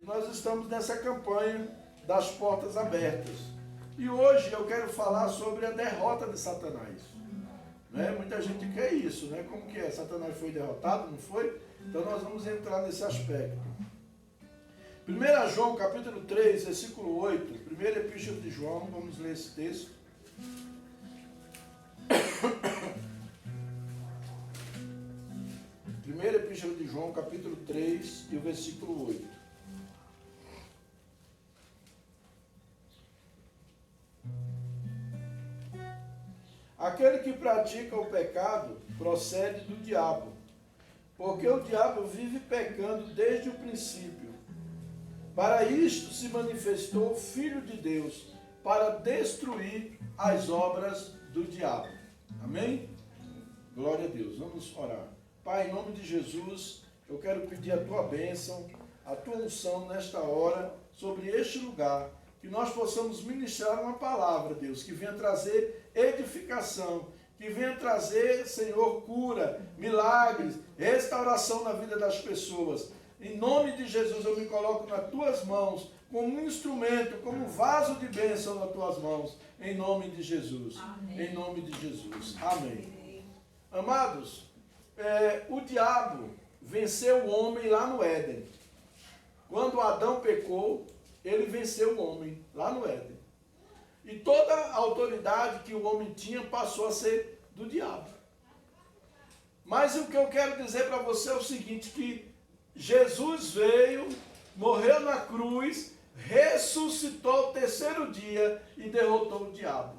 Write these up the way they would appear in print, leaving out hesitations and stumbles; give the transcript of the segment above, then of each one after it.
Nós estamos nessa campanha das portas abertas. E hoje eu quero falar sobre a derrota de Satanás. Né? Muita gente quer isso, né? Como que é? Satanás foi derrotado, não foi? Então nós vamos entrar nesse aspecto. 1 João capítulo 3, versículo 8. Primeira epístola de João, vamos ler esse texto. Primeira epístola de João, capítulo 3, e o versículo 8. Aquele que pratica o pecado procede do diabo, porque o diabo vive pecando desde o princípio. Para isto se manifestou o Filho de Deus, para destruir as obras do diabo. Amém? Glória a Deus. Vamos orar. Pai, em nome de Jesus, eu quero pedir a tua bênção, a tua unção nesta hora sobre este lugar, que nós possamos ministrar uma palavra, Deus, que venha trazer edificação, que venha trazer, Senhor, cura, milagres, restauração na vida das pessoas. Em nome de Jesus, eu me coloco nas tuas mãos, como um instrumento, como um vaso de bênção nas tuas mãos, em nome de Jesus. Amém. Em nome de Jesus. Amém. Amados, o diabo venceu o homem lá no Éden. Quando Adão pecou, ele venceu o homem lá no Éden. E toda a autoridade que o homem tinha passou a ser do diabo. Mas o que eu quero dizer para você é o seguinte, que Jesus veio, morreu na cruz, ressuscitou ao terceiro dia e derrotou o diabo.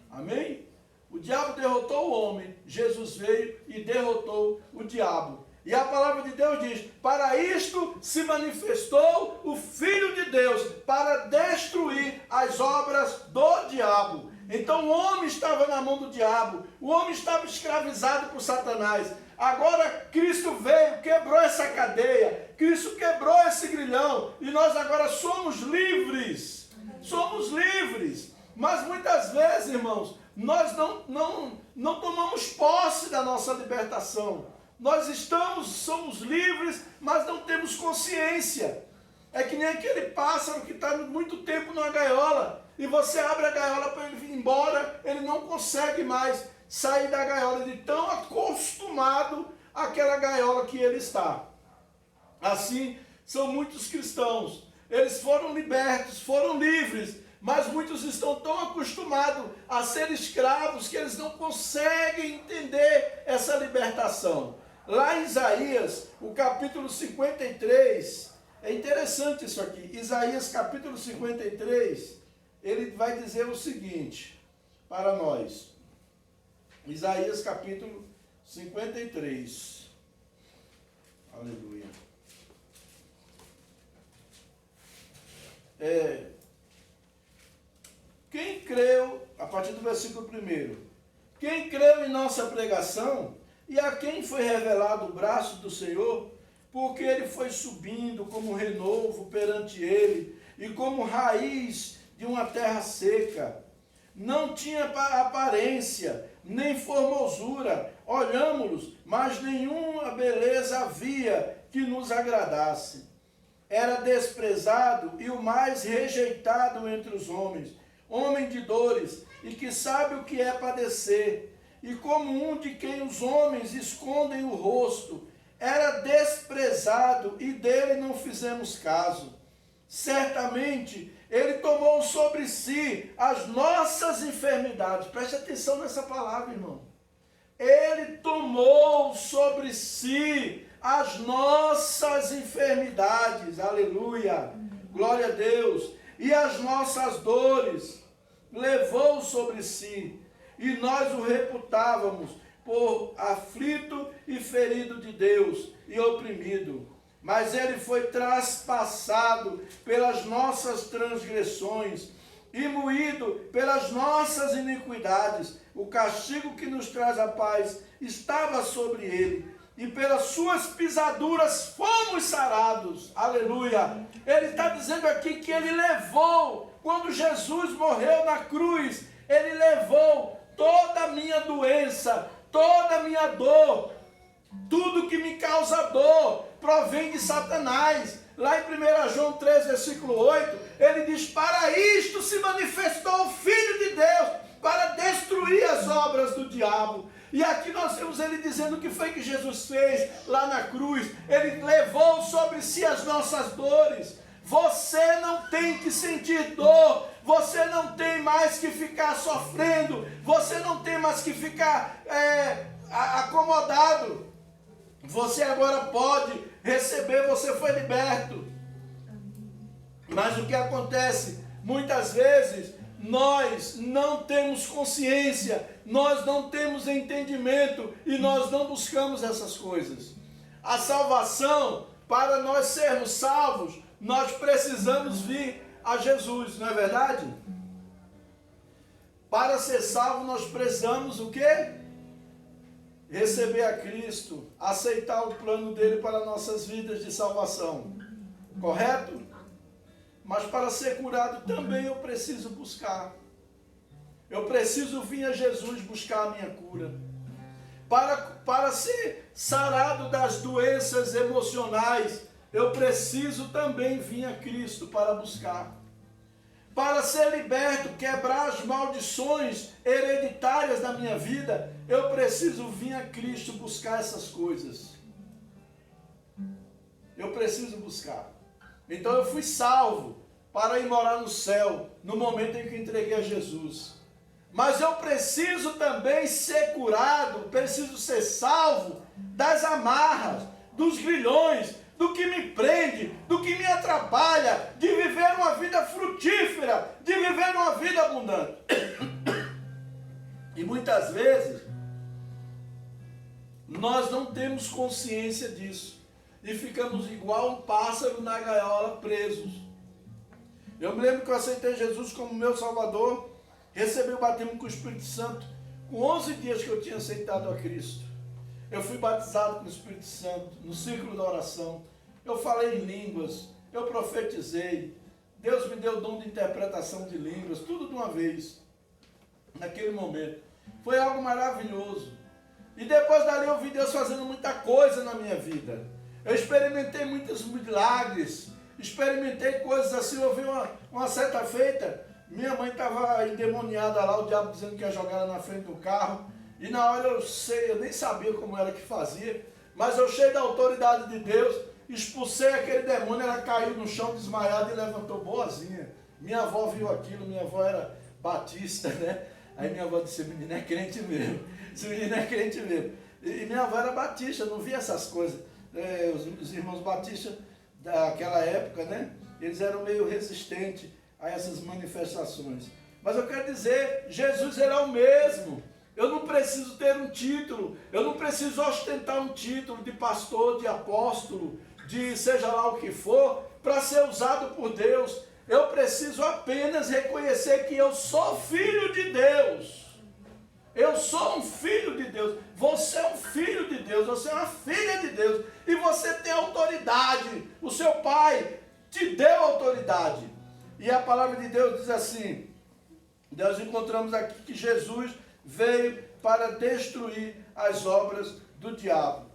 Amém? O diabo derrotou o homem, Jesus veio e derrotou o diabo. E a palavra de Deus diz, para isto se manifestou o Filho de Deus, para destruir as obras do diabo. Então o homem estava na mão do diabo, o homem estava escravizado por Satanás. Agora Cristo veio, quebrou essa cadeia, Cristo quebrou esse grilhão, e nós agora somos livres. Somos livres. Mas muitas vezes, irmãos, nós não tomamos posse da nossa libertação. Nós somos livres, mas não temos consciência. É que nem aquele pássaro que está muito tempo numa gaiola, e você abre a gaiola para ele vir embora, ele não consegue mais sair da gaiola, de tão acostumado àquela gaiola que ele está. Assim são muitos cristãos. Eles foram libertos, foram livres, mas muitos estão tão acostumados a ser escravos que eles não conseguem entender essa libertação. Lá em Isaías, o capítulo 53, é interessante isso aqui. Isaías capítulo 53, ele vai dizer o seguinte para nós. Isaías capítulo 53. Aleluia. Quem creu, a partir do versículo 1, quem creu em nossa pregação, e a quem foi revelado o braço do Senhor, porque ele foi subindo como renovo perante ele, e como raiz de uma terra seca. Não tinha aparência, nem formosura, olhámos-los, mas nenhuma beleza havia que nos agradasse. Era desprezado e o mais rejeitado entre os homens, homem de dores, e que sabe o que é padecer, e como um de quem os homens escondem o rosto, era desprezado e dele não fizemos caso. Certamente ele tomou sobre si as nossas enfermidades. Preste atenção nessa palavra, irmão. Ele tomou sobre si as nossas enfermidades. Aleluia. Glória a Deus. E as nossas dores levou sobre si. E nós o reputávamos por aflito e ferido de Deus e oprimido. Mas ele foi traspassado pelas nossas transgressões e moído pelas nossas iniquidades. O castigo que nos traz a paz estava sobre ele, e pelas suas pisaduras fomos sarados. Aleluia! Ele está dizendo aqui que ele levou, quando Jesus morreu na cruz, ele levou toda a minha doença, toda a minha dor. Tudo que me causa dor provém de Satanás. Lá em 1 João 3, versículo 8, ele diz: para isto se manifestou o Filho de Deus, para destruir as obras do diabo. E aqui nós temos ele dizendo o que foi que Jesus fez lá na cruz. Ele levou sobre si as nossas dores. Você não tem que sentir dor, você não tem mais que ficar sofrendo, você não tem mais que ficar acomodado. Você agora pode receber, você foi liberto. Mas o que acontece? Muitas vezes nós não temos consciência, nós não temos entendimento e nós não buscamos essas coisas. A salvação, para nós sermos salvos, nós precisamos vir a Jesus, não é verdade? Para ser salvo nós precisamos o quê? Receber a Cristo, aceitar o plano dele para nossas vidas de salvação, correto? Mas para ser curado também eu preciso buscar. Eu preciso vir a Jesus buscar a minha cura. Para ser sarado das doenças emocionais, eu preciso também vir a Cristo para buscar. Para ser liberto, quebrar as maldições hereditárias da minha vida, eu preciso vir a Cristo buscar essas coisas. Eu preciso buscar. Então eu fui salvo para ir morar no céu, no momento em que entreguei a Jesus. Mas eu preciso também ser curado, preciso ser salvo das amarras, dos grilhões, do que me prende, do que me atrapalha, de viver uma vida frutífera, de viver uma vida abundante. E muitas vezes, nós não temos consciência disso. E ficamos igual um pássaro na gaiola, presos. Eu me lembro que eu aceitei Jesus como meu Salvador, recebi o batismo com o Espírito Santo, com 11 dias que eu tinha aceitado a Cristo. Eu fui batizado com o Espírito Santo, no círculo da oração. Eu falei em línguas, eu profetizei. Deus me deu o dom de interpretação de línguas, tudo de uma vez, naquele momento. Foi algo maravilhoso. E depois dali eu vi Deus fazendo muita coisa na minha vida. Eu experimentei muitos milagres, experimentei coisas assim. Eu vi uma certa feita, minha mãe estava endemoniada lá, o diabo dizendo que ia jogar ela na frente do carro. E na hora eu nem sabia como era que fazia, mas eu, cheio da autoridade de Deus, expulsei aquele demônio, ela caiu no chão desmaiada e levantou boazinha. Minha avó viu aquilo, minha avó era batista, né? Aí minha avó disse: esse menino é crente mesmo, esse menino é crente mesmo. E minha avó era batista, não via essas coisas. Os irmãos batistas daquela época, né? Eles eram meio resistentes a essas manifestações. Mas eu quero dizer, Jesus era o mesmo. Eu não preciso ter um título, eu não preciso ostentar um título de pastor, de apóstolo, de seja lá o que for, para ser usado por Deus. Eu preciso apenas reconhecer que eu sou filho de Deus. Eu sou um filho de Deus. Você é um filho de Deus, você é uma filha de Deus. E você tem autoridade. O seu pai te deu autoridade. E a palavra de Deus diz assim, nós encontramos aqui que Jesus veio para destruir as obras do diabo.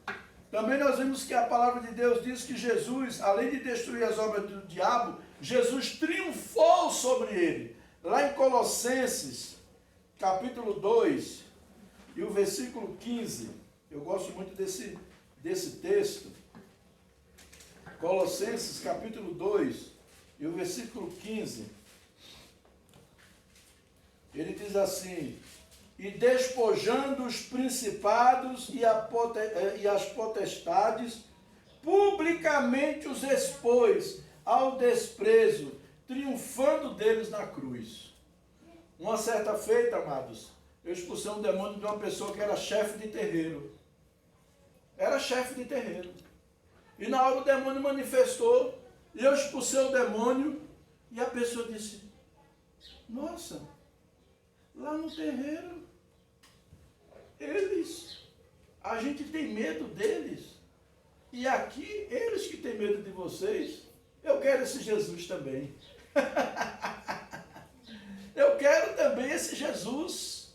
Também nós vimos que a palavra de Deus diz que Jesus, além de destruir as obras do diabo, Jesus triunfou sobre ele. Lá em Colossenses, capítulo 2, e o versículo 15, eu gosto muito desse texto. Colossenses, capítulo 2, e o versículo 15, ele diz assim: e despojando os principados e as potestades, publicamente os expôs ao desprezo, triunfando deles na cruz. Uma certa feita, amados, eu expulsei um demônio de uma pessoa que era chefe de terreiro. Era chefe de terreiro. E na hora o demônio manifestou, e eu expulsei o demônio, e a pessoa disse: nossa, lá no terreiro, a gente tem medo deles, e aqui, eles que têm medo de vocês. Eu quero esse Jesus também. Eu quero também esse Jesus,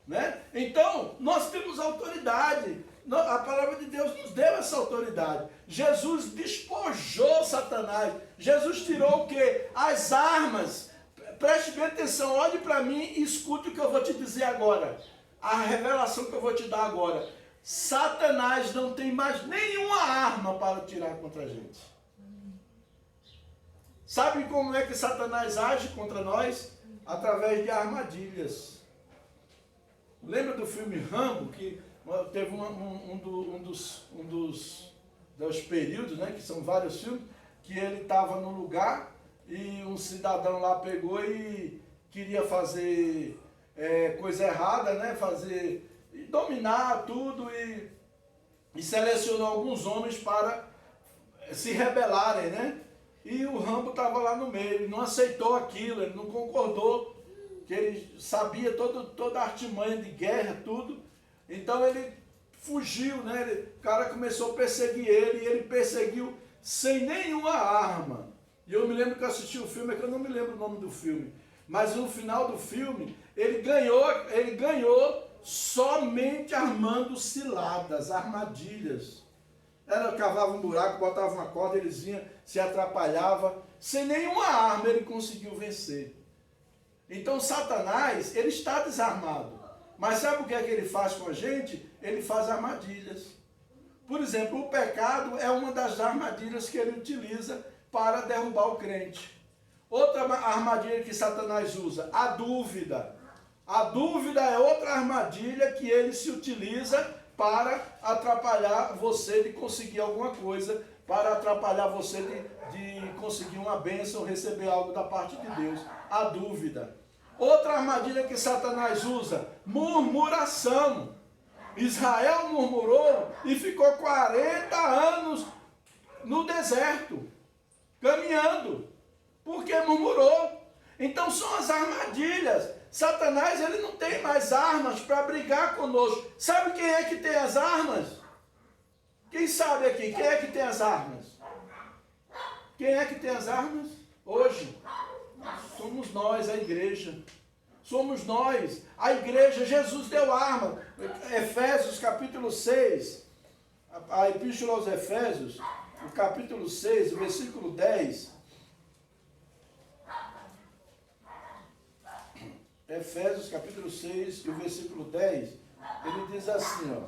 né? Então, nós temos autoridade, A palavra de Deus nos deu essa autoridade. Jesus despojou Satanás. Jesus tirou o quê? As armas. Preste bem atenção, olhe para mim e escute o que eu vou te dizer agora. A revelação que eu vou te dar agora. Satanás não tem mais nenhuma arma para tirar contra a gente. Sabe como é que Satanás age contra nós? Através de armadilhas. Lembra do filme Rambo, que teve um dos períodos, né, que são vários filmes, que ele estava num lugar e um cidadão lá pegou e queria fazer coisa errada, né, dominar tudo e selecionou alguns homens para se rebelarem, né? E o Rambo estava lá no meio, ele não aceitou aquilo, ele não concordou, que ele sabia toda a artimanha de guerra, tudo. Então ele fugiu, né? O cara começou a perseguir ele, e ele perseguiu sem nenhuma arma. E eu me lembro que eu assisti o filme, é que eu não me lembro o nome do filme, mas no final do filme, ele ganhou somente armando ciladas, armadilhas. Ela cavava um buraco, botava uma corda, eles vinham, se atrapalhava. Sem nenhuma arma ele conseguiu vencer. Então Satanás, ele está desarmado. Mas sabe o que é que ele faz com a gente? Ele faz armadilhas. Por exemplo, o pecado é uma das armadilhas que ele utiliza para derrubar o crente. Outra armadilha que Satanás usa, a dúvida. A dúvida é outra armadilha que ele se utiliza para atrapalhar você de conseguir alguma coisa, para atrapalhar você de conseguir uma bênção, receber algo da parte de Deus. A dúvida. Outra armadilha que Satanás usa, murmuração. Israel murmurou e ficou 40 anos no deserto, caminhando, porque murmurou. Então são as armadilhas. Satanás, ele não tem mais armas para brigar conosco. Sabe quem é que tem as armas? Quem sabe aqui? Quem é que tem as armas? Quem é que tem as armas? Hoje. Somos nós, a igreja. Somos nós, a igreja. Jesus deu arma. Efésios capítulo 6, a epístola aos Efésios, o capítulo 6, o versículo 10. Efésios capítulo 6, e o versículo 10, ele diz assim, ó.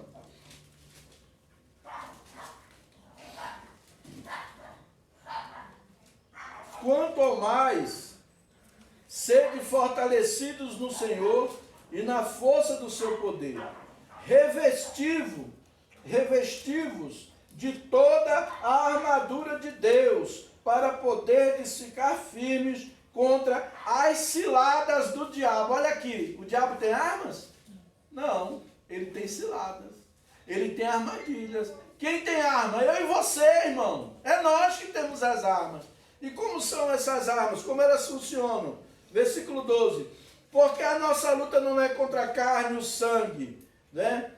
Quanto ao mais, sede fortalecidos no Senhor e na força do seu poder. Revestivos de toda a armadura de Deus, para poderes ficar firmes contra as ciladas do diabo. Olha aqui, o diabo tem armas? Não, ele tem ciladas. Ele tem armadilhas. Quem tem arma? Eu e você, irmão. É nós que temos as armas. E como são essas armas? Como elas funcionam? Versículo 12. Porque a nossa luta não é contra a carne e o sangue, né?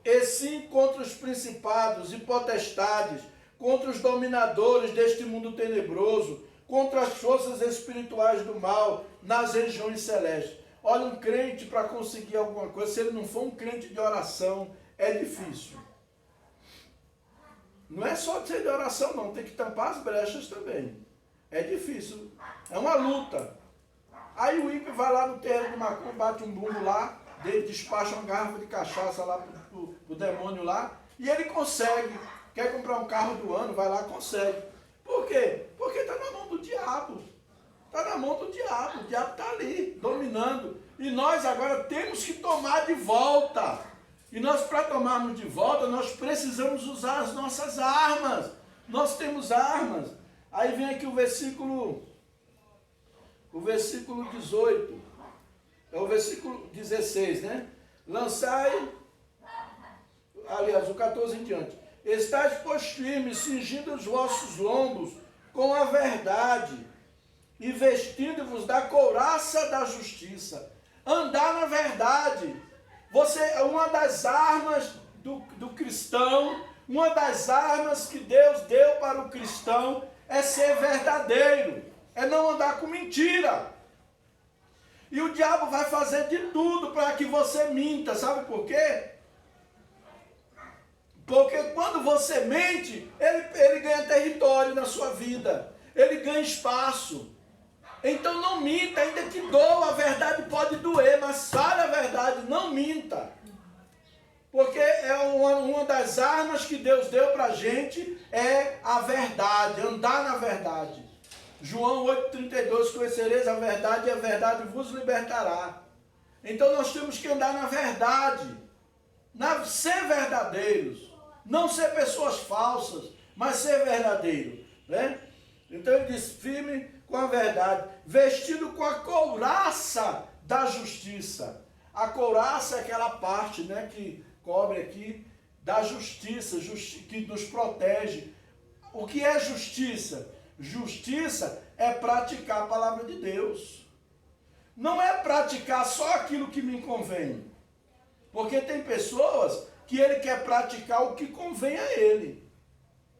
E sim contra os principados e potestades, contra os dominadores deste mundo tenebroso, contra as forças espirituais do mal nas regiões celestes. Olha, um crente para conseguir alguma coisa, se ele não for um crente de oração, é difícil. Não é só ser de oração não, tem que tampar as brechas também. É difícil, é uma luta. Aí o ímpio vai lá no terreiro do macumba, bate um bumbo lá, despacha uma garrafa de cachaça lá pro demônio lá, e ele consegue. Quer comprar um carro do ano, vai lá, consegue. Por quê? Porque está na mão do diabo. Está na mão do diabo. O diabo está ali, dominando. E nós agora temos que tomar de volta. E nós, para tomarmos de volta, nós precisamos usar as nossas armas. Nós temos armas. Aí vem aqui o versículo 18. É o versículo 16, né? Lançai, aliás, o 14 em diante. Estais, pois, firmes, cingindo os vossos lombos com a verdade e vestindo-vos da couraça da justiça. Andar na verdade. Uma das armas do cristão, uma das armas que Deus deu para o cristão é ser verdadeiro, é não andar com mentira. E o diabo vai fazer de tudo para que você minta, sabe por quê? Porque quando você mente, ele ganha território na sua vida. Ele ganha espaço. Então não minta, ainda que doa, a verdade pode doer, mas fale a verdade, não minta. Porque é uma das armas que Deus deu para a gente, é a verdade, andar na verdade. João 8,32, conhecereis a verdade e a verdade vos libertará. Então nós temos que andar na verdade, ser verdadeiros, não ser pessoas falsas, mas ser verdadeiro, né? Então ele diz, firme com a verdade, vestido com a couraça da justiça. A couraça é aquela parte, né, que cobre aqui, da justiça, que nos protege. O que é justiça? Justiça é praticar a palavra de Deus. Não é praticar só aquilo que me convém. Porque tem pessoas que ele quer praticar o que convém a ele.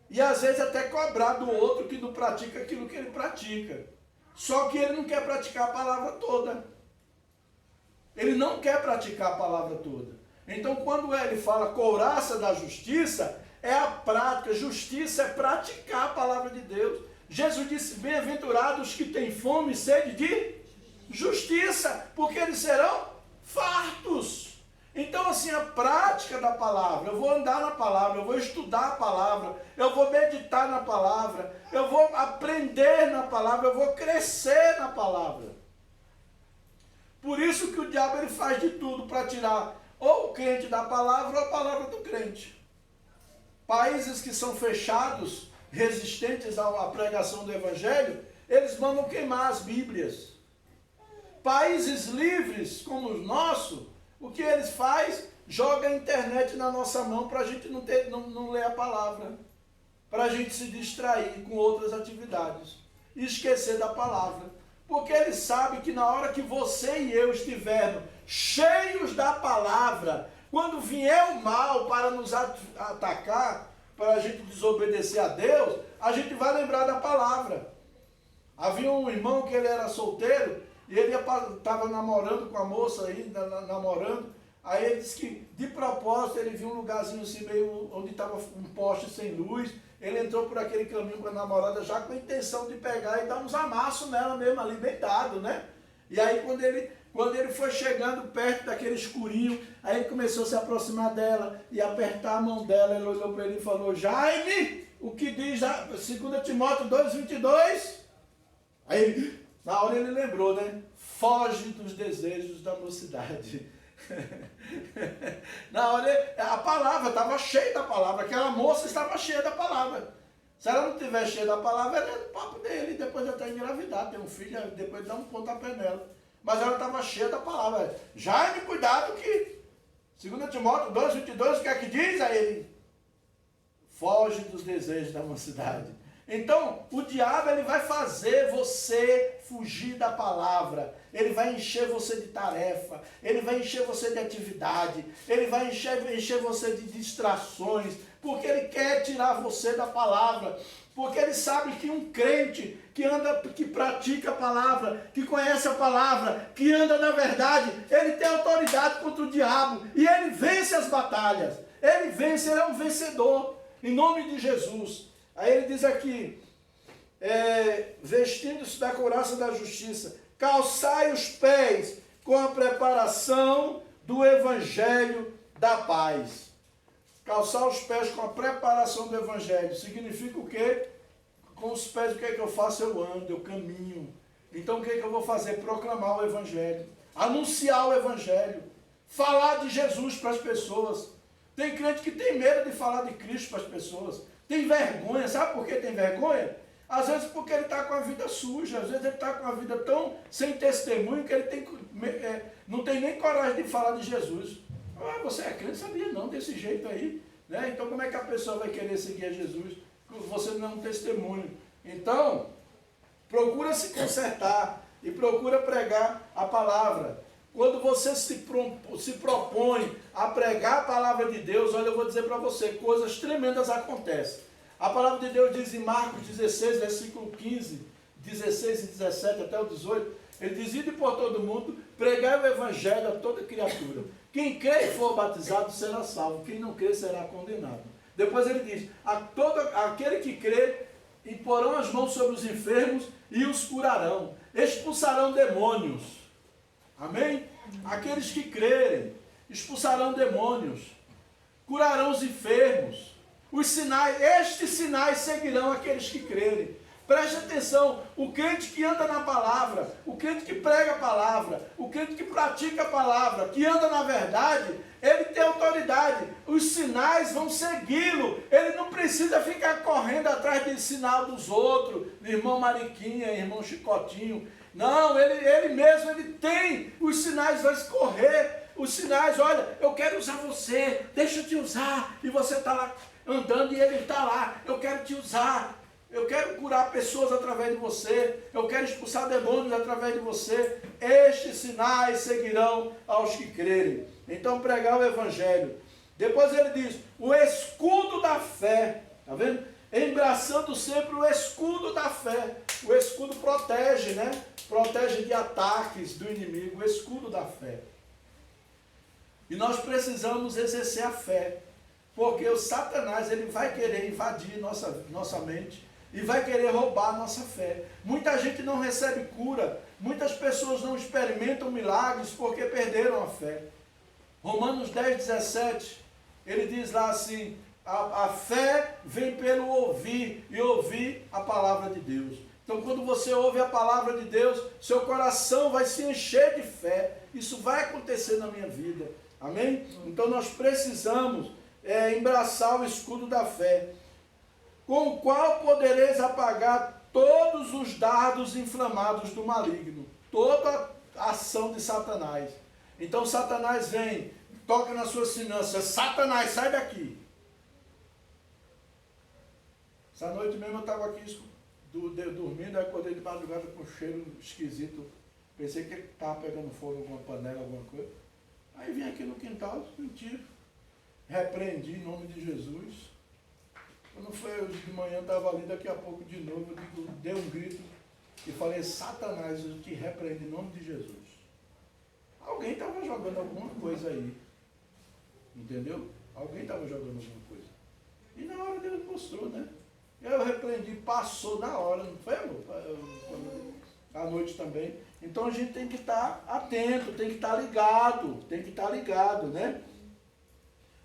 E às vezes até cobrar do outro que não pratica aquilo que ele pratica. Só que ele não quer praticar a palavra toda. Ele não quer praticar a palavra toda. Então quando ele fala couraça da justiça, é a prática. Justiça é praticar a palavra de Deus. Jesus disse, bem-aventurados que têm fome e sede de justiça, porque eles serão fartos. Então assim, a prática da palavra, eu vou andar na palavra, eu vou estudar a palavra, eu vou meditar na palavra, eu vou aprender na palavra, eu vou crescer na palavra. Por isso que o diabo ele faz de tudo para tirar ou o crente da palavra ou a palavra do crente. Países que são fechados, resistentes à pregação do evangelho, eles mandam queimar as Bíblias. Países livres como o nosso, o que eles fazem? Joga a internet na nossa mão para a gente não ler a palavra. Para a gente se distrair com outras atividades. E esquecer da palavra. Porque eles sabem que na hora que você e eu estivermos cheios da palavra, quando vier o mal para nos atacar, para a gente desobedecer a Deus, a gente vai lembrar da palavra. Havia um irmão que ele era solteiro, e ele estava namorando com a moça aí, namorando, aí ele disse que, de propósito, ele viu um lugarzinho assim, meio onde estava um poste sem luz, ele entrou por aquele caminho com a namorada, já com a intenção de pegar e dar uns amassos nela mesmo, ali deitado, né? E aí, quando ele foi chegando perto daquele escurinho, aí ele começou a se aproximar dela e apertar a mão dela, ele olhou para ele e falou, Jaime, o que diz 2 Timóteo 2,22? Aí ele... Na hora ele lembrou, né? Foge dos desejos da mocidade. Na hora, a palavra estava cheia da palavra. Aquela moça estava cheia da palavra. Se ela não estiver cheia da palavra, ela é do papo dele. Depois até engravidar, ter um filho, depois dá um pontapé nela. Mas ela estava cheia da palavra. Jaime, cuidado que 2 Timóteo 2,22, o que é que diz a ele? Foge dos desejos da mocidade. Então, o diabo ele vai fazer você fugir da palavra, ele vai encher você de tarefa, ele vai encher você de atividade, ele vai encher você de distrações, porque ele quer tirar você da palavra, porque ele sabe que um crente que pratica a palavra, que conhece a palavra, que anda na verdade, ele tem autoridade contra o diabo, e ele vence as batalhas, ele é um vencedor, em nome de Jesus. Aí ele diz aqui, vestindo-se da couraça da justiça, calçai os pés com a preparação do evangelho da paz. Calçar os pés com a preparação do evangelho, significa o quê? Com os pés o que é que eu faço? Eu ando, eu caminho. Então o que é que eu vou fazer? Proclamar o evangelho, anunciar o evangelho, falar de Jesus para as pessoas. Tem crente que tem medo de falar de Cristo para as pessoas. Tem vergonha, sabe por que tem vergonha? Às vezes porque ele está com a vida suja, às vezes ele está com a vida tão sem testemunho que ele não tem nem coragem de falar de Jesus. Ah, você é crente, sabia não, desse jeito aí. Né? Então como é que a pessoa vai querer seguir a Jesus? Você não é um testemunho. Então, procura se consertar e procura pregar a palavra. Quando você se propõe a pregar a palavra de Deus, olha, eu vou dizer para você, coisas tremendas acontecem. A palavra de Deus diz em Marcos 16, versículo 15, 16 e 17 até o 18, ele diz, ide por todo mundo, pregai o evangelho a toda criatura. Quem crê e for batizado será salvo, quem não crê será condenado. Depois ele diz, aquele que crê, imporão as mãos sobre os enfermos e os curarão, expulsarão demônios. Amém? Aqueles que crerem, expulsarão demônios, curarão os enfermos. Os sinais, estes sinais seguirão aqueles que crerem. Preste atenção, o crente que anda na palavra, o crente que prega a palavra, o crente que pratica a palavra, que anda na verdade, ele tem autoridade. Os sinais vão segui-lo. Ele não precisa ficar correndo atrás de sinal dos outros, de irmão Mariquinha, irmão Chicotinho. Não, ele mesmo, ele tem. Os sinais vão escorrer. Os sinais, olha, eu quero usar você, deixa eu te usar. E você está lá andando e ele está lá, eu quero te usar. Eu quero curar pessoas através de você. Eu quero expulsar demônios através de você. Estes sinais seguirão aos que crerem. Então, pregar o evangelho. Depois ele diz, o escudo da fé. Está vendo? Embraçando sempre o escudo da fé. O escudo protege, né? Protege de ataques do inimigo. O escudo da fé. E nós precisamos exercer a fé. Porque o Satanás, ele vai querer invadir nossa mente. E vai querer roubar a nossa fé. Muita gente não recebe cura. Muitas pessoas não experimentam milagres porque perderam a fé. Romanos 10, 17, ele diz lá assim, a fé vem pelo ouvir, e ouvir a palavra de Deus. Então quando você ouve a palavra de Deus, seu coração vai se encher de fé. Isso vai acontecer na minha vida. Amém? Então nós precisamos embraçar o escudo da fé, com o qual podereis apagar todos os dardos inflamados do maligno, toda a ação de Satanás. Então Satanás vem, toca nas suas finanças, Satanás, sai daqui. Essa noite mesmo eu estava aqui dormindo, aí acordei de madrugada com um cheiro esquisito, pensei que ele estava pegando fogo em alguma panela, alguma coisa. Aí vim aqui no quintal, mentira, repreendi em nome de Jesus. Quando foi hoje de manhã, eu estava ali, daqui a pouco de novo, eu dei um grito e falei, Satanás, eu te repreendo em nome de Jesus. Alguém estava jogando alguma coisa aí, entendeu? Alguém estava jogando alguma coisa. E na hora Deus mostrou, né? Eu repreendi, passou na hora, não foi, amor? À noite também. Então a gente tem que estar atento, tem que estar ligado, né?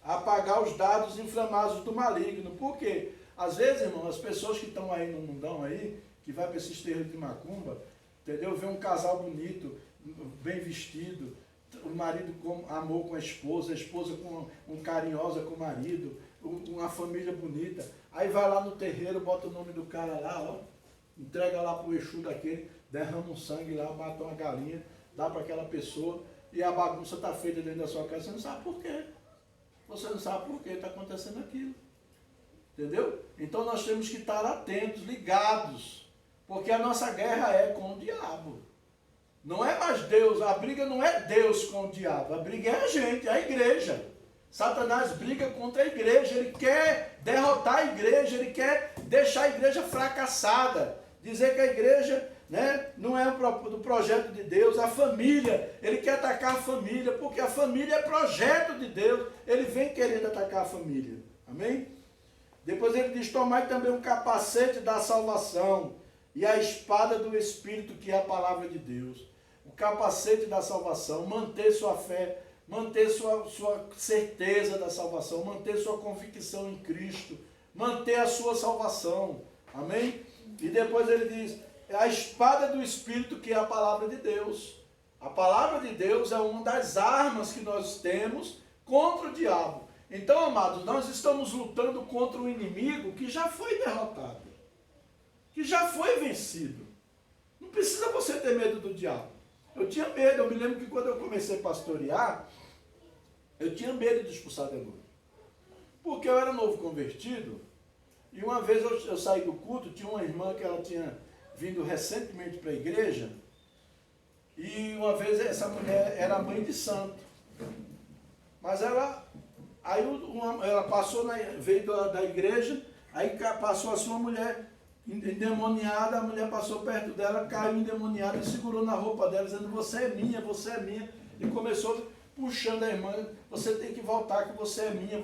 Apagar os dardos inflamados do maligno. Por quê? Às vezes, irmão, as pessoas que estão aí no mundão aí, que vai para esses terreiros de macumba, entendeu? Vê um casal bonito, bem vestido, o marido com amor com a esposa carinhosa com o marido, uma família bonita. Aí vai lá no terreiro, bota o nome do cara lá, ó, entrega lá para o Exu daquele, derrama um sangue lá, mata uma galinha, dá para aquela pessoa, e a bagunça está feita dentro da sua casa, você não sabe por quê. Você não sabe por que está acontecendo aquilo. Entendeu? Então nós temos que estar atentos, ligados. Porque a nossa guerra é com o diabo. Não é mais Deus, a briga não é Deus com o diabo, a briga é a gente, é a igreja. Satanás briga contra a igreja, ele quer derrotar a igreja, ele quer deixar a igreja fracassada. Dizer que a igreja, né, não é do projeto de Deus, a família, ele quer atacar a família, porque a família é projeto de Deus, ele vem querendo atacar a família, amém? Depois ele diz, tomai também o capacete da salvação e a espada do Espírito, que é a palavra de Deus. O capacete da salvação, manter sua fé, manter sua certeza da salvação, manter sua convicção em Cristo, manter a sua salvação, amém? E depois ele diz, a espada do Espírito, que é a palavra de Deus. A palavra de Deus é uma das armas que nós temos contra o diabo. Então, amados, nós estamos lutando contra um inimigo que já foi derrotado, que já foi vencido. Não precisa você ter medo do diabo. Eu tinha medo, eu me lembro que quando eu comecei a pastorear, eu tinha medo de expulsar demônio. Porque eu era novo convertido, e uma vez eu saí do culto, tinha uma irmã que ela tinha vindo recentemente para a igreja, e uma vez essa mulher era mãe de santo. Mas ela passou, veio da igreja, aí passou assim uma mulher endemoniada, a mulher passou perto dela, caiu endemoniada e segurou na roupa dela, dizendo, você é minha, e começou puxando a irmã, você tem que voltar, que você é minha,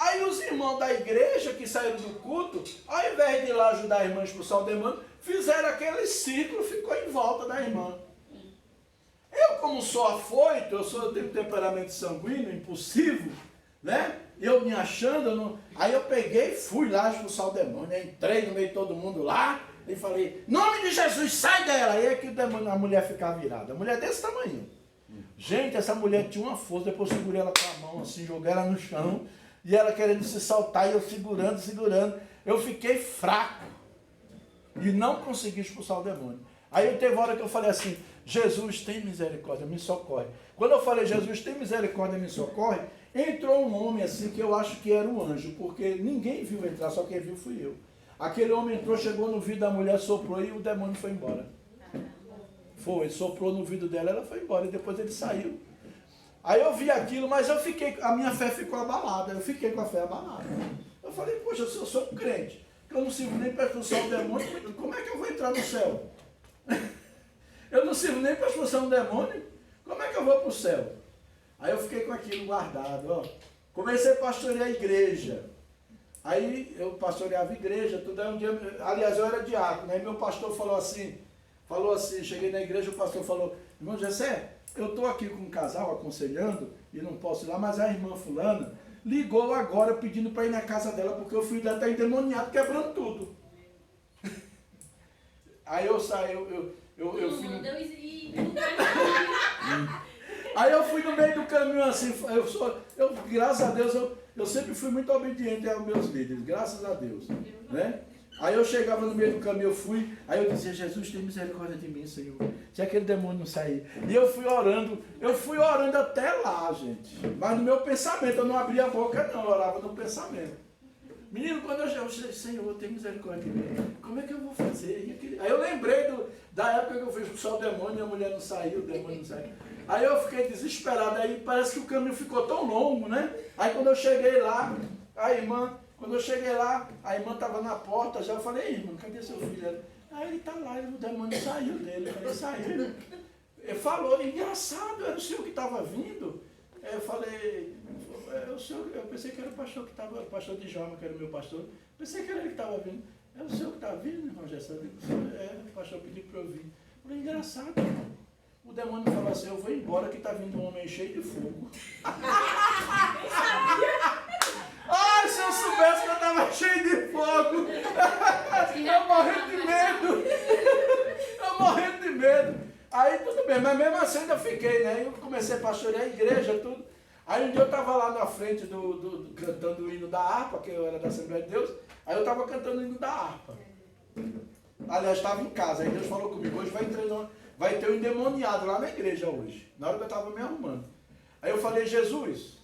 Aí os irmãos da igreja que saíram do culto, ao invés de ir lá ajudar a irmã a expulsar o demônio, fizeram aquele círculo, ficou em volta da irmã. Eu, como sou afoito, eu tenho temperamento sanguíneo, impulsivo, né? Eu me achando, aí eu peguei e fui lá expulsar o demônio. Eu entrei no meio de todo mundo lá e falei, nome de Jesus, sai dela! Aí é que o demônio, a mulher ficava virada. A mulher desse tamanho. Gente, essa mulher tinha uma força, depois eu segurei ela com a mão, assim, joguei ela no chão, e ela querendo se soltar, e eu segurando. Eu fiquei fraco e não consegui expulsar o demônio. Aí teve uma hora que eu falei assim, Jesus, tem misericórdia, me socorre. Quando eu falei, Jesus, tem misericórdia, me socorre, entrou um homem assim, que eu acho que era um anjo, porque ninguém viu entrar, só quem viu fui eu. Aquele homem entrou, chegou no vidro da mulher, soprou e o demônio foi embora. Foi, soprou no vidro dela, ela foi embora e depois ele saiu. Aí eu vi aquilo, mas a minha fé ficou abalada, eu fiquei com a fé abalada. Eu falei, poxa, se eu sou um crente, que eu não sirvo nem para expulsar o demônio, como é que eu vou entrar no céu? Eu não sirvo nem para expulsar um demônio, como é que eu vou para o céu? Aí eu fiquei com aquilo guardado, ó. Comecei a pastorear a igreja. Aí eu pastoreava a igreja, tudo. Aí um dia, aliás, eu era diácono, aí meu pastor falou assim, cheguei na igreja, o pastor falou, irmão Jessé, eu estou aqui com um casal aconselhando, e não posso ir lá, mas a irmã fulana ligou agora pedindo para ir na casa dela, porque o filho dela está endemoniado, quebrando tudo. Aí eu saí, eu fui... Aí eu fui no meio do caminho assim, graças a Deus, eu sempre fui muito obediente aos meus líderes, graças a Deus, né? Aí eu chegava no meio do caminho, aí eu dizia, Jesus, tem misericórdia de mim, Senhor, se aquele demônio não sair. E eu fui orando até lá, gente, mas no meu pensamento, eu não abria a boca não, eu orava no pensamento. Menino, quando eu falei, Senhor, tem misericórdia de mim, como é que eu vou fazer? Aí eu lembrei da época que eu fiz só o demônio e a mulher não saiu, o demônio não saiu. Aí eu fiquei desesperado, aí parece que o caminho ficou tão longo, né? Aí quando eu cheguei lá, a irmã estava na porta, já eu falei, irmã, cadê seu filho? Aí ele está lá, o demônio saiu dele. Eu falei, saiu. Ele falou, engraçado, era o senhor que estava vindo? Eu falei, eu pensei que era o pastor que estava, o pastor de Djalma, que era o meu pastor, pensei que era ele que estava vindo. É o senhor que está vindo, irmão Gerson? O pastor pediu para eu vir. Eu falei, engraçado, irmão. O demônio falou assim, eu vou embora que está vindo um homem cheio de fogo. Ai, se eu soubesse que eu estava cheio de fogo. Eu morrendo de medo. Aí tudo bem, mas mesmo assim ainda fiquei, né? Eu comecei a pastorear a igreja, tudo. Aí um dia eu estava lá na frente cantando o hino da harpa, que eu era da Assembleia de Deus. Aí eu estava cantando o hino da harpa. Aliás, estava em casa. Aí Deus falou comigo, hoje vai ter um endemoniado lá na igreja hoje. Na hora que eu estava me arrumando. Aí eu falei, Jesus,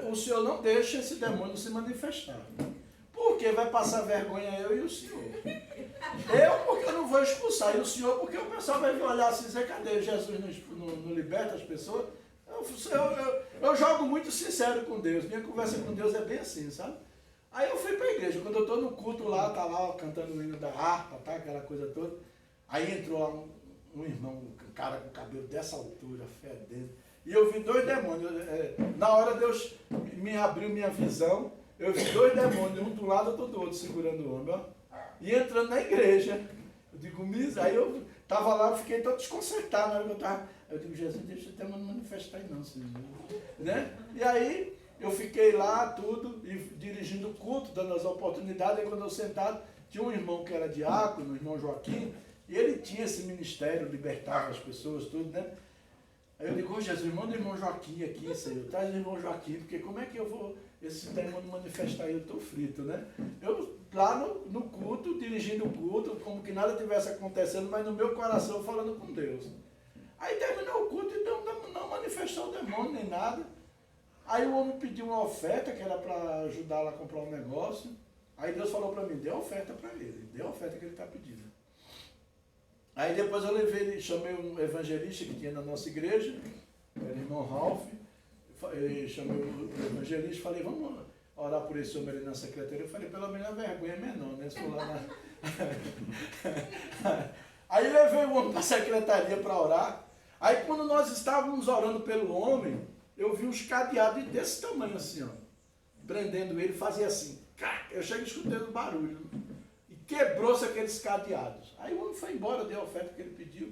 o Senhor não deixa esse demônio se manifestar. Porque vai passar vergonha eu e o Senhor. Eu porque eu não vou expulsar. E o Senhor porque o pessoal vai me olhar assim e dizer, cadê? Jesus não liberta as pessoas? Eu jogo muito sincero com Deus. Minha conversa com Deus é bem assim, sabe? Aí eu fui para a igreja. Quando eu estou no culto lá, tá lá cantando o hino da harpa, tá, aquela coisa toda. Aí entrou lá um irmão, um cara com cabelo dessa altura, fedendo. E eu vi 2 demônios. Na hora Deus me abriu minha visão, eu vi 2 demônios, um do lado, outro do outro, segurando o homem, ó. E entrando na igreja. Eu digo, aí eu estava lá, fiquei todo desconcertado. Na hora que eu estava, eu digo, Jesus, deixa o demônio manifestar aí não, Senhor. Né? E aí eu fiquei lá, tudo, e dirigindo o culto, dando as oportunidades. Aí quando eu sentado, tinha um irmão que era diácono, o irmão Joaquim, e ele tinha esse ministério, libertava as pessoas, tudo, né? Aí eu digo, Jesus, manda o irmão Joaquim aqui, Senhor, traz o irmão Joaquim, porque como é que eu vou, esse demônio manifestar aí, eu estou frito, né? Eu lá no culto, dirigindo o culto, como que nada tivesse acontecendo, mas no meu coração falando com Deus. Aí terminou o culto e não manifestou o demônio nem nada. Aí o homem pediu uma oferta, que era para ajudar lá a comprar um negócio. Aí Deus falou para mim, dê a oferta para ele, dê a oferta que ele está pedindo. Aí depois eu chamei um evangelista que tinha na nossa igreja, era o irmão Ralph, chamei o evangelista e falei, vamos orar por esse homem ali na secretaria. Eu falei, pelo menos a vergonha é menor, né? Se for lá Aí levei o homem para a secretaria para orar. Aí quando nós estávamos orando pelo homem, eu vi uns cadeados desse tamanho assim, ó. prendendo ele, fazia assim. Eu chego escutando barulho. E quebrou-se aqueles cadeados. Aí o homem foi embora, deu a oferta que ele pediu.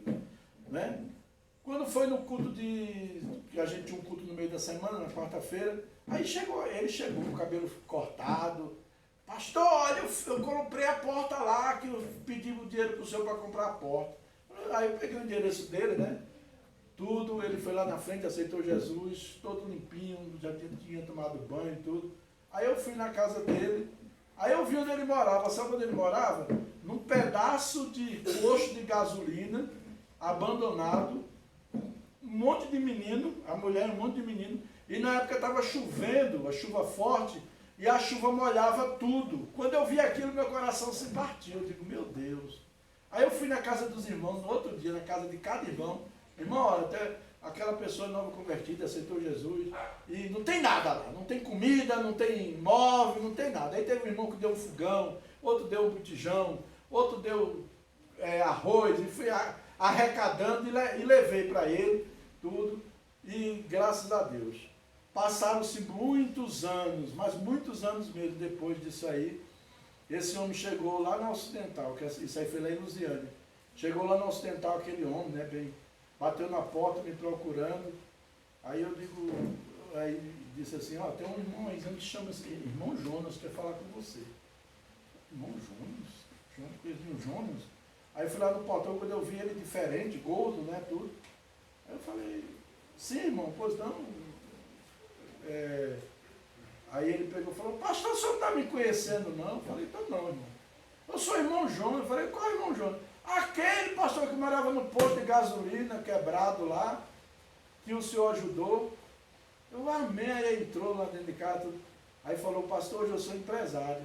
Né? Quando foi no culto que a gente tinha um culto no meio da semana, na quarta-feira, aí ele chegou com o cabelo cortado. Pastor, olha, eu comprei a porta lá, que eu pedi o dinheiro para o senhor para comprar a porta. Aí eu peguei o endereço dele, né? Tudo, ele foi lá na frente, aceitou Jesus, todo limpinho, já tinha tomado banho e tudo. Aí eu fui na casa dele, aí eu vi onde ele morava. Sabe onde ele morava? Num pedaço de posto de gasolina, abandonado, um monte de menino, a mulher, um monte de menino, e na época estava chovendo, a chuva forte, e a chuva molhava tudo. Quando eu vi aquilo, meu coração se partiu. Eu digo, meu Deus. Aí eu fui na casa dos irmãos, no outro dia, na casa de cada irmão. Irmão, olha, até aquela pessoa nova convertida, aceitou Jesus, e não tem nada lá. Não tem comida, não tem móvel, não tem nada. Aí teve um irmão que deu um fogão, outro deu um botijão, outro deu arroz, e fui arrecadando e levei para ele tudo. E graças a Deus. Passaram-se muitos anos, mas muitos anos mesmo depois disso aí, esse homem chegou lá na Ocidental, que isso aí foi lá em Lusiânia. Chegou lá na Ocidental aquele homem, né, bem, bateu na porta me procurando. Aí eu digo, aí disse assim, ó, tem um irmão aí que chama assim, irmão Jonas, quer falar com você. Irmão Jonas? Coisinho Jonas? Aí eu fui lá no portão, quando eu vi ele diferente, gordo, né, tudo. Aí eu falei, sim, irmão, pois não. Aí ele pegou e falou, pastor, o senhor não está me conhecendo não? Eu falei, então não, irmão. Eu sou irmão Jonas. Eu falei, qual é irmão Jonas? Aquele pastor que morava no posto de gasolina, quebrado lá, que o senhor ajudou. Eu amei, aí entrou lá dentro de casa. Tudo. Aí falou, pastor, hoje eu sou empresário.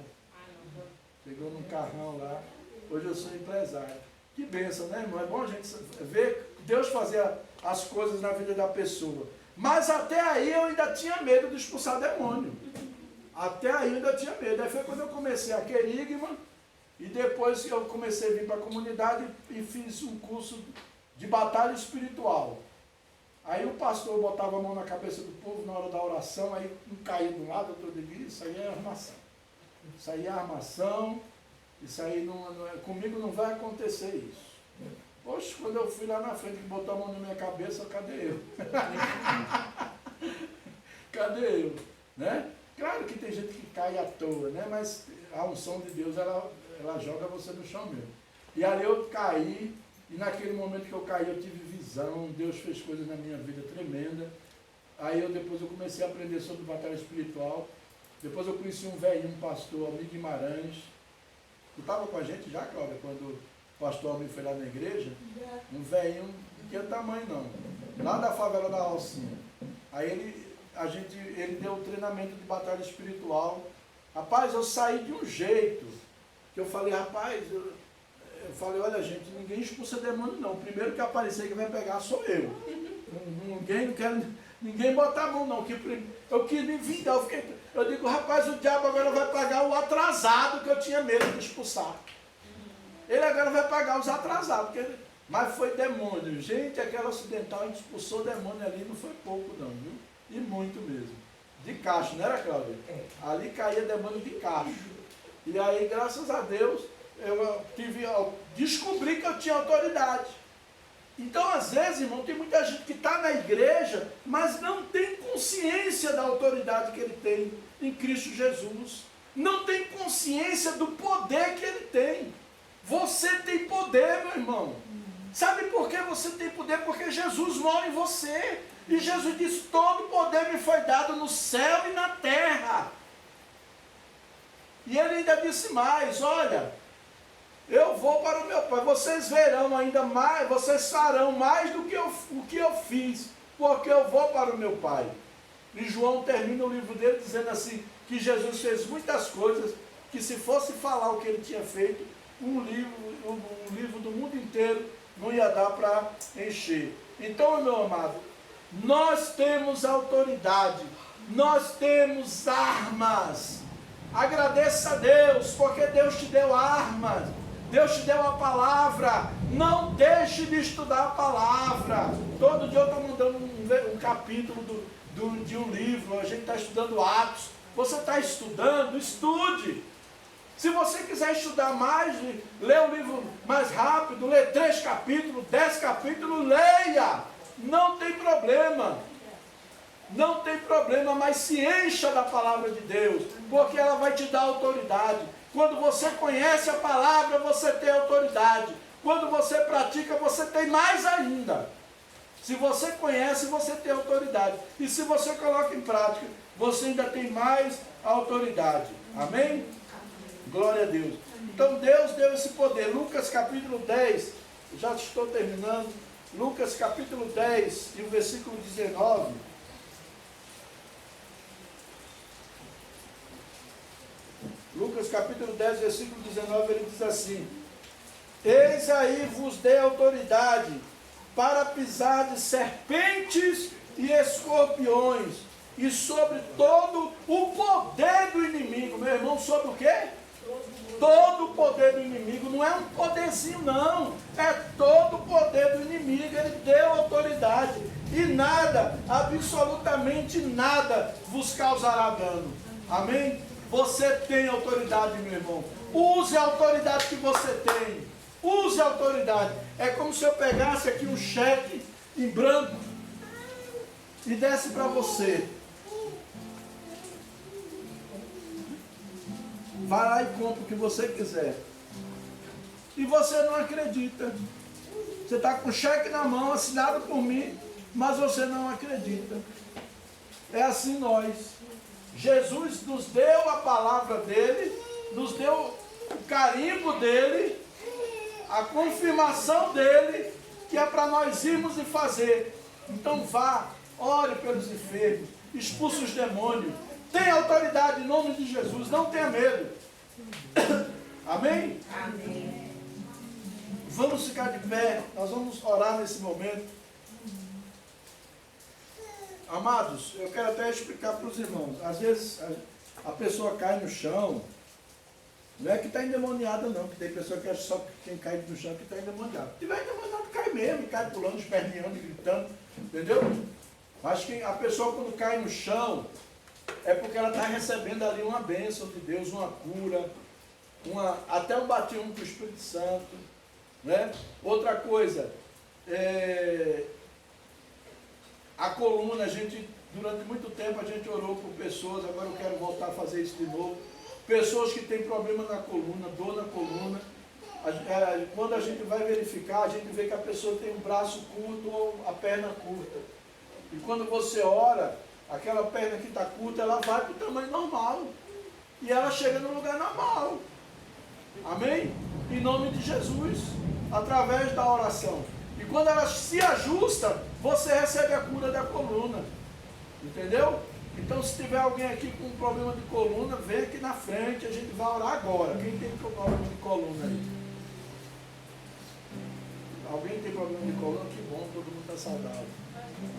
Chegou num carrão lá, hoje eu sou empresário. Que bênção, né, irmão? É bom a gente ver Deus fazer as coisas na vida da pessoa. Mas até aí eu ainda tinha medo de expulsar demônio. Até aí eu ainda tinha medo. Aí foi quando eu comecei a querigma, e depois eu comecei a vir para a comunidade e fiz um curso de batalha espiritual. Aí o pastor botava a mão na cabeça do povo na hora da oração, aí um caía de um lado, outro de outro, isso aí é armação. Isso aí é armação, isso aí comigo não vai acontecer isso. Poxa, quando eu fui lá na frente que botou a mão na minha cabeça, cadê eu? Cadê eu? Né? Claro que tem gente que cai à toa, né? Mas a unção de Deus, ela joga você no chão mesmo. E ali eu caí, e naquele momento que eu caí, eu tive visão, Deus fez coisas na minha vida tremenda. Aí depois eu comecei a aprender sobre batalha espiritual. Depois eu conheci um velhinho, um pastor, amigo Guimarães. Tu estava com a gente já, Cláudia, quando o pastor Almir foi lá na igreja? Um velhinho, não tinha tamanho não, lá da favela da Alcinha. Aí ele deu um treinamento de batalha espiritual. Rapaz, eu saí de um jeito, que eu falei, rapaz, eu falei, olha gente, ninguém expulsa demônio não, o primeiro que aparecer que vai pegar sou eu. Não quero ninguém botar a mão não, eu quis me vingar, eu digo, rapaz, o diabo agora vai pagar o atrasado que eu tinha medo de expulsar. Ele agora vai pagar os atrasados, mas foi demônio. Gente, aquela Ocidental, a gente expulsou demônio ali, não foi pouco não, viu? E muito mesmo. De cacho, não era, Cláudia? Ali caía demônio de cacho. E aí, graças a Deus, eu descobri que eu tinha autoridade. Então, às vezes, irmão, tem muita gente que está na igreja, mas não tem consciência da autoridade que ele tem em Cristo Jesus. Não tem consciência do poder que ele tem. Você tem poder, meu irmão. Sabe por que você tem poder? Porque Jesus mora em você. E Jesus disse, todo poder me foi dado no céu e na terra. E ele ainda disse mais, olha, eu vou para o meu Pai, vocês verão ainda mais, vocês farão mais do que o que eu fiz, porque eu vou para o meu Pai. E João termina o livro dele dizendo assim, que Jesus fez muitas coisas, que se fosse falar o que ele tinha feito, um livro do mundo inteiro não ia dar para encher. Então, meu amado, nós temos autoridade, nós temos armas. Agradeça a Deus, porque Deus te deu armas, Deus te deu a palavra. Não deixe de estudar a palavra. Todo dia eu estou mandando um capítulo de um livro, a gente está estudando Atos. Você está estudando? Estude. Se você quiser estudar mais, ler o livro mais rápido, ler 3 capítulos, 10 capítulos, leia. Não tem problema. Não tem problema, mas se encha da palavra de Deus, porque ela vai te dar autoridade. Quando você conhece a palavra, você tem autoridade. Quando você pratica, você tem mais ainda. Se você conhece, você tem autoridade. E se você coloca em prática, você ainda tem mais autoridade. Amém? Glória a Deus. Então Deus deu esse poder. Lucas capítulo 10, já estou terminando. Lucas capítulo 10 e o versículo 19. Lucas capítulo 10, versículo 19, ele diz assim: eis aí vos dei autoridade para pisar de serpentes e escorpiões, e sobre todo o poder do inimigo. Meu irmão, sobre o quê? Todo o poder do inimigo. Não é um poderzinho não, é todo o poder do inimigo. Ele deu autoridade, e nada, absolutamente nada vos causará dano. Amém? Você tem autoridade, meu irmão. Use a autoridade que você tem. Use a autoridade. É como se eu pegasse aqui um cheque em branco e desse para você. Vai lá e compra o que você quiser. E você não acredita. Você está com o cheque na mão, assinado por mim, mas você não acredita. É assim nós. Jesus nos deu a palavra dele, nos deu o carimbo dele, a confirmação dele, que é para nós irmos e fazer. Então vá, ore pelos enfermos, expulse os demônios, tenha autoridade em nome de Jesus, não tenha medo. Amém? Amém. Vamos ficar de pé, nós vamos orar nesse momento. Amados, eu quero até explicar para os irmãos. Às vezes a pessoa cai no chão, não é que está endemoniada não, que tem pessoa que acha só que quem cai no chão que está endemoniado. Se tiver endemoniado, cai mesmo, cai pulando, esperneando, gritando, entendeu? Mas que a pessoa quando cai no chão, é porque ela está recebendo ali uma bênção de Deus, uma cura, até um batismo com o Espírito Santo, né? Outra coisa, a coluna, durante muito tempo a gente orou por pessoas, agora eu quero voltar a fazer isso de novo. Pessoas que têm problema na coluna, dor na coluna. Quando a gente vai verificar, a gente vê que a pessoa tem um braço curto ou a perna curta. E quando você ora, aquela perna que está curta, ela vai para o tamanho normal. E ela chega no lugar normal. Amém? Em nome de Jesus, através da oração. E quando ela se ajusta, você recebe a cura da coluna. Entendeu? Então, se tiver alguém aqui com um problema de coluna, vem aqui na frente, a gente vai orar agora. Quem tem problema de coluna aí? Alguém tem problema de coluna? Que bom, todo mundo está saudável.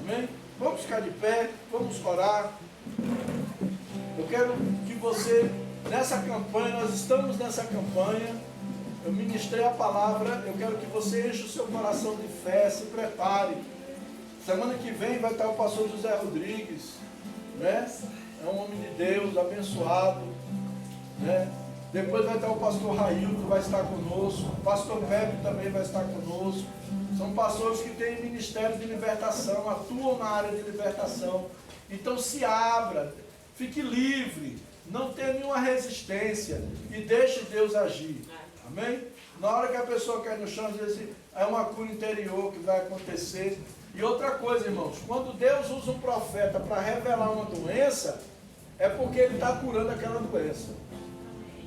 Amém? Vamos ficar de pé, vamos orar. Eu quero que você, nessa campanha, nós estamos nessa campanha, eu ministrei a palavra, eu quero que você enche o seu coração de fé, se prepare. Semana que vem vai estar o pastor José Rodrigues, né? É um homem de Deus, abençoado, né? Depois vai estar o pastor Railton, que vai estar conosco, o pastor Pepe também vai estar conosco. São pastores que têm ministério de libertação, atuam na área de libertação. Então se abra, fique livre, não tenha nenhuma resistência e deixe Deus agir. Amém? Na hora que a pessoa cai no chão, às vezes é uma cura interior que vai acontecer. E outra coisa, irmãos, quando Deus usa um profeta para revelar uma doença, é porque ele está curando aquela doença.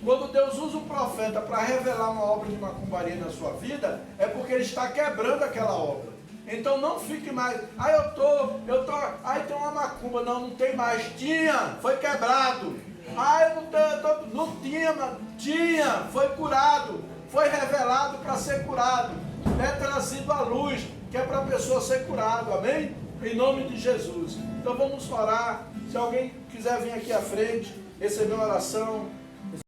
Quando Deus usa um profeta para revelar uma obra de macumbaria na sua vida, é porque ele está quebrando aquela obra. Então não fique mais, tem uma macumba, não tem mais, foi quebrado. Tinha, foi curado, foi revelado para ser curado, é trazido à luz, que é para a pessoa ser curado, amém? Em nome de Jesus. Então vamos orar. Se alguém quiser vir aqui à frente, receber uma oração,